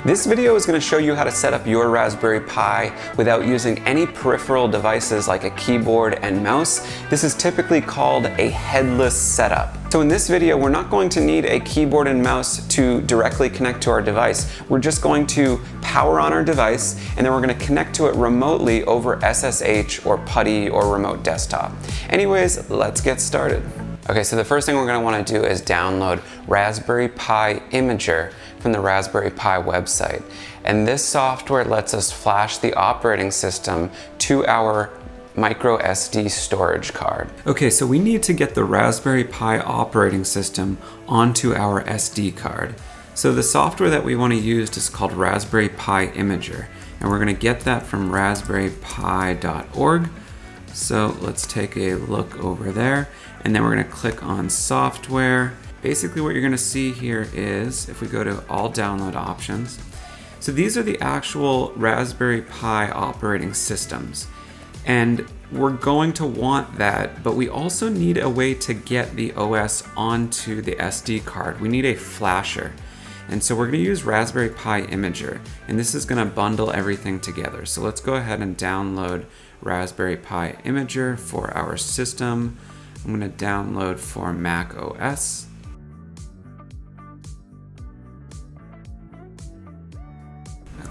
This video is going to show you how to set up your Raspberry Pi without using any peripheral devices like a keyboard and mouse. This is typically called a headless setup. So in this video, we're not going to need a keyboard and mouse to directly connect to our device. We're just going to power on our device, and then we're going to connect to it remotely over SSH or PuTTY or remote desktop. Anyways, let's get started. Okay, so the first thing we're going to want to do is download Raspberry Pi Imager from the Raspberry Pi website. And this software lets us flash the operating system to our micro SD storage card. Okay, so we need to get the Raspberry Pi operating system onto our SD card. So the software that we want to use is called Raspberry Pi Imager, and we're going to get that from raspberrypi.org. So let's take a look over there, and then we're going to click on software. Basically what you're going to see here is, if we go to all download options, so these are the actual Raspberry Pi operating systems. And we're going to want that, but we also need a way to get the OS onto the SD card. We need a flasher. And so we're going to use Raspberry Pi Imager, and this is going to bundle everything together. So let's go ahead and download Raspberry Pi Imager for our system. I'm going to download for Mac OS.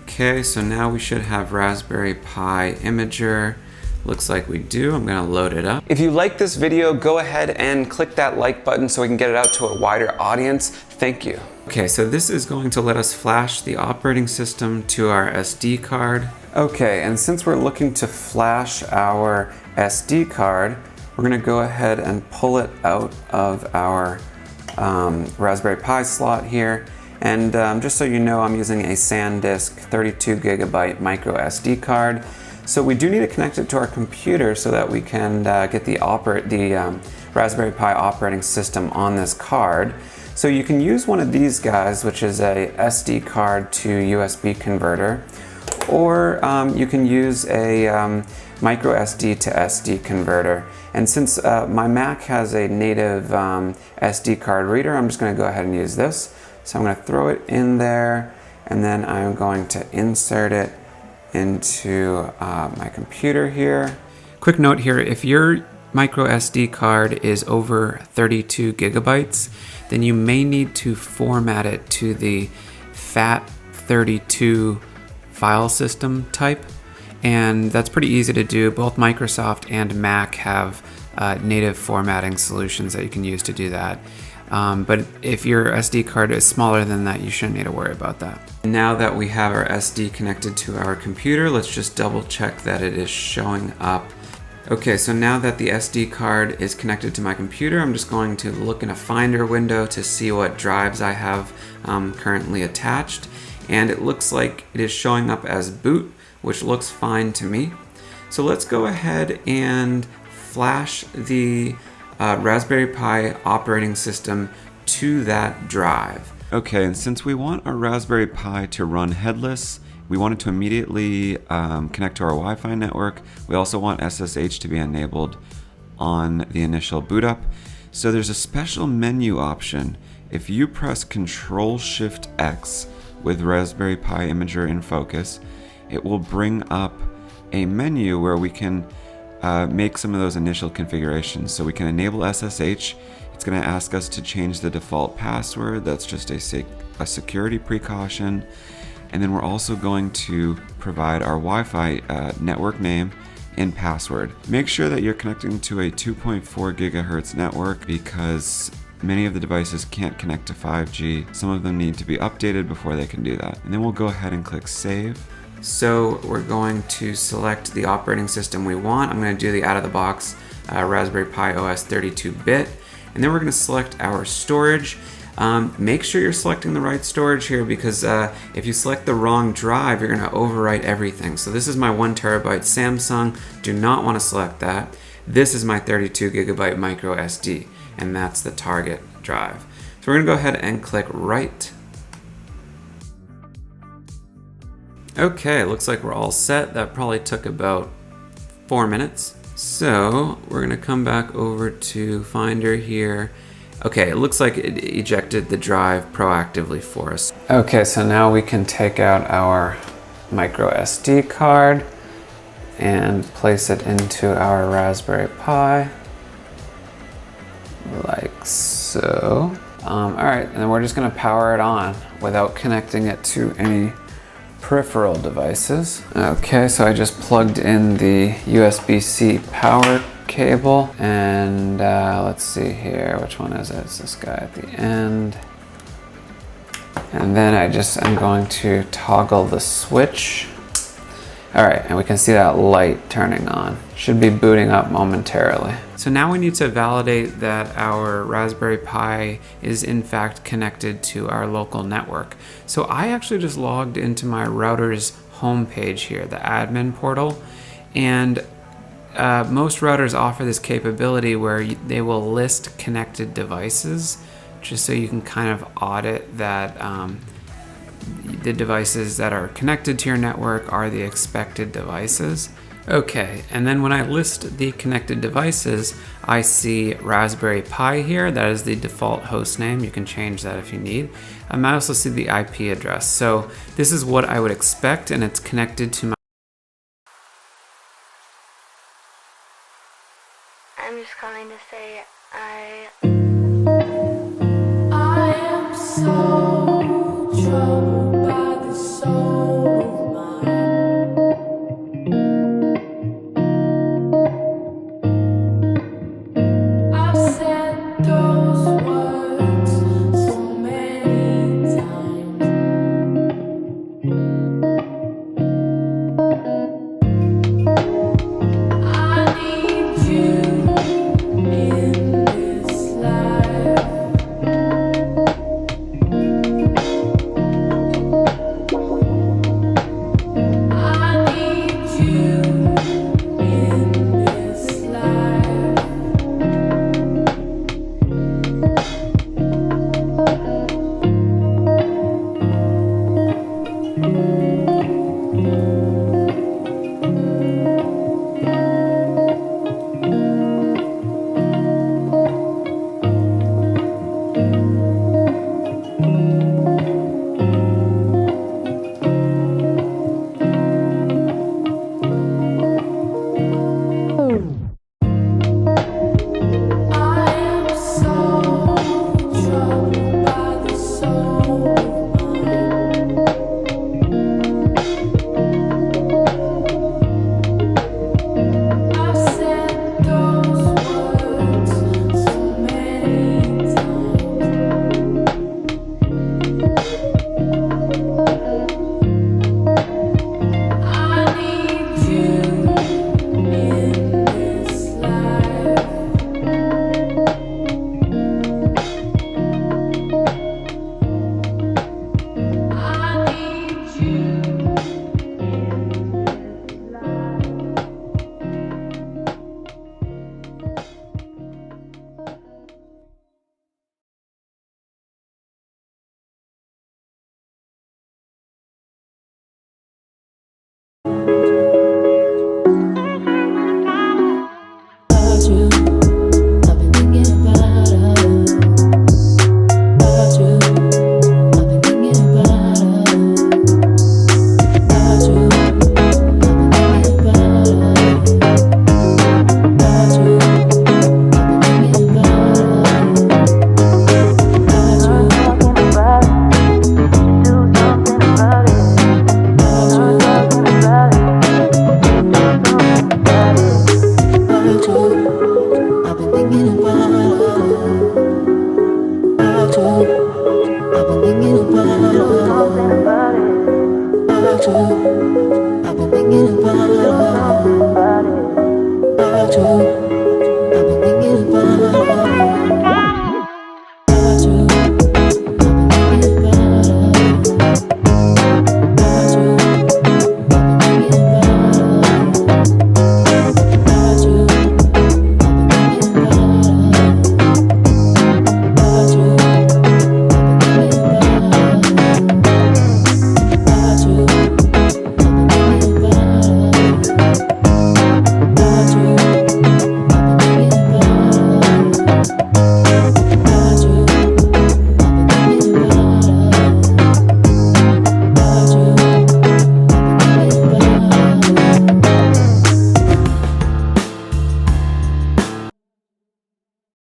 Okay, so now we should have Raspberry Pi Imager. Looks like we do. I'm going to load it up. If you like this video, go ahead and click that like button so we can get it out to a wider audience. Thank you. Okay, so this is going to let us flash the operating system to our SD card. Okay, and since we're looking to flash our SD card, we're going to go ahead and pull it out of our Raspberry Pi slot here. And just so you know, I'm using a SanDisk 32 gigabyte micro SD card. So we do need to connect it to our computer so that we can get the Raspberry Pi operating system on this card. So you can use one of these guys, which is a SD card to USB converter, or you can use a micro SD to SD converter. And since my Mac has a native SD card reader, I'm just going to go ahead and use this. So I'm going to throw it in there, and then I'm going to insert it into my computer here. Quick note here, if your micro SD card is over 32 gigabytes, then you may need to format it to the FAT32 file system type. And that's pretty easy to do. Both Microsoft and Mac have native formatting solutions that you can use to do that. But if your SD card is smaller than that, you shouldn't need to worry about that. Now that we have our SD connected to our computer, let's just double check that it is showing up. Okay, so now that the SD card is connected to my computer, I'm just going to look in a Finder window to see what drives I have currently attached. And it looks like it is showing up as boot, which looks fine to me. So let's go ahead and flash the Raspberry Pi operating system to that drive. Okay, and since we want our Raspberry Pi to run headless, we want it to immediately connect to our Wi-Fi network. We also want SSH to be enabled on the initial boot up. So there's a special menu option. If you press Control-Shift-X with Raspberry Pi Imager in focus, it will bring up a menu where we can make some of those initial configurations. So we can enable SSH. It's going to ask us to change the default password. That's just a security precaution. And then we're also going to provide our Wi-Fi network name and password. Make sure that you're connecting to a 2.4 gigahertz network because many of the devices can't connect to 5G. Some of them need to be updated before they can do that. And then we'll go ahead and click Save. So we're going to select the operating system we want. I'm going to do the out-of-the-box Raspberry Pi OS 32-bit. And then we're going to select our storage. Make sure you're selecting the right storage here because if you select the wrong drive, you're going to overwrite everything. So this is my 1 terabyte Samsung. Do not want to select that. This is my 32 gigabyte micro SD, and that's the target drive. So we're going to go ahead and click Write. Okay, looks like we're all set. That probably took about 4 minutes. So we're going to come back over to Finder here. Okay, it looks like it ejected the drive proactively for us. Okay, so now we can take out our micro SD card and place it into our Raspberry Pi, like so. All right, and then we're just gonna power it on without connecting it to any peripheral devices. Okay, so I just plugged in the USB-C power cable, and let's see here, which one is it? It's this guy at the end. And then I'm going to toggle the switch. All right, and we can see that light turning on. Should be booting up momentarily. So now we need to validate that our Raspberry Pi is in fact connected to our local network. So I actually just logged into my router's homepage here, the admin portal, and most routers offer this capability where they will list connected devices, just so you can kind of audit that the devices that are connected to your network are the expected devices. Okay, and then when I list the connected devices, I see Raspberry Pi here. That is the default host name. You can change that if you need. I also see the IP address. So this is what I would expect, and it's connected to my